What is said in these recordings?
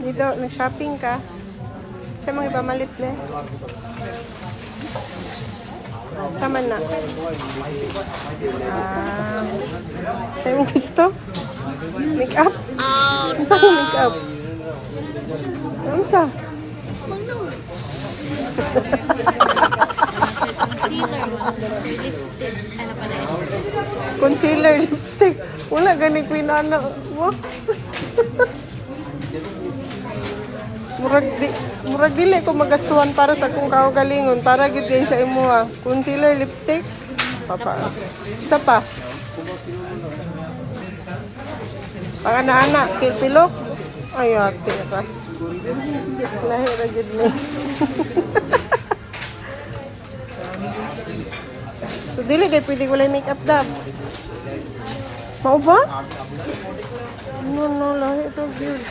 Dito, nag-shopping ka. Sa mga ipamalit na. Sama na. Sa'yo mo gusto? Make up? Ano sa make up? Ano sa? Concealer, lipstick. Wala, ganit ko inana. Murag dili ko magastuhan para sa kung kaugalingon. Para gid kay sa imo ha. Concealer, lipstick. Papa. Isa pa. Pang ana-ana, kilpilok. Ay, ate ra. Lahi ra gid ni. So, dili kay pwede ko lang make-up dab. Mao ba? No, lahi ra gid.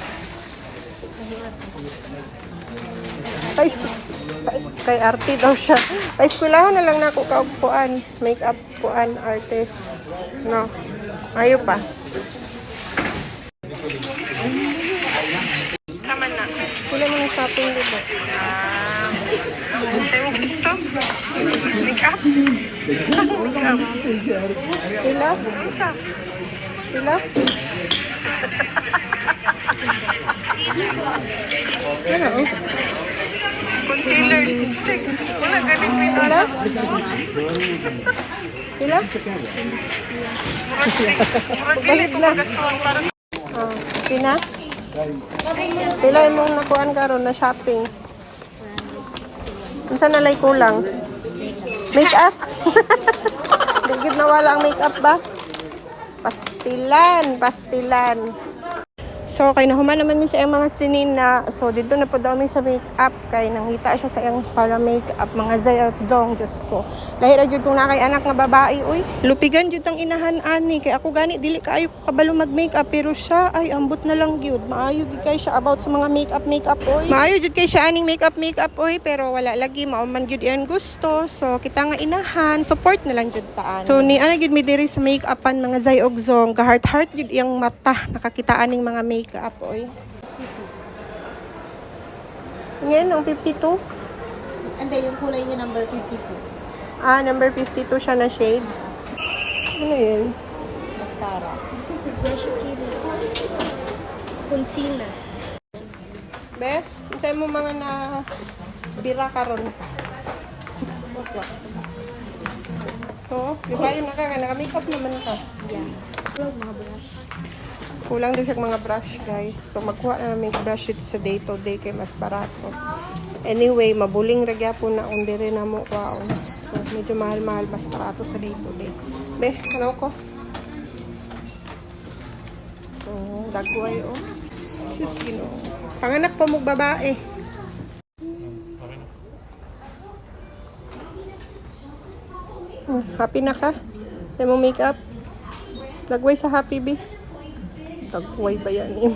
Kay arte daw siya. Pa-eskwelahan na lang na ako kaupuan. Make-up kuan artist. No. Ayo pa. Tama na. Wala mo ng shopping dito. Sa'yo mo gusto? Make-up? Make-up. Pila? Pila? Ano? Concealer, lipstick. Wala, ganit pinala. Pila? Murag dili ko magastuhan para sa... Pina? Pila imong nakuan karon na shopping. Unsa na lay kulang? Make-up? Digid nawala ang make-up ba? Pastilan. So, kay nahuman naman mi sa iyang mga sinin na, so, dito na po daw mi sa make-up, kay nangita siya sa iyang para make-up, mga zayat-zong, Diyos ko. Lahira jud kung nakay anak nga babae, uy. Lupigan jud ang inahan, ani. Kay ako gani, dili kaayo ko kabalo mag-make-up, pero siya, ay, ambot na lang jud. Maayo jud kay siya about sa mga make-up, uy. Maayo jud kay siya aning make-up, uy, pero wala lagi, mauman jud yan gusto. So, kita nga inahan, support na lang jud taan. So, ni ana jud mi diri sa make-upan, mga zayog-zong, ka-heart-heart jud iyang mata, nakakita aning mga make-up, oy. Ngayon, ang 52? Hindi, yung kulay niya number 52. Number 52 siya na shade. Ano yun? Mascara. Brush concealer. Beth, sa'yo mo mga na bira karon. So, di ba yun naka-makeup naman ka? Yeah. Mga brush. Kulang din siya mga brush, guys. So, magkuha na namin brush ito sa day-to-day kay mas barato. Anyway, mabuling ragya po na undi rin na mo. Wow. So, medyo mahal-mahal, mas barato sa day-to-day. Be, ano ko? So, dagway, oh. Sus, Ginoo. Panganak pa mong babae. Happy na ka? Sa mong makeup? Dagway sa happy, be. Dagway ba yan, eh?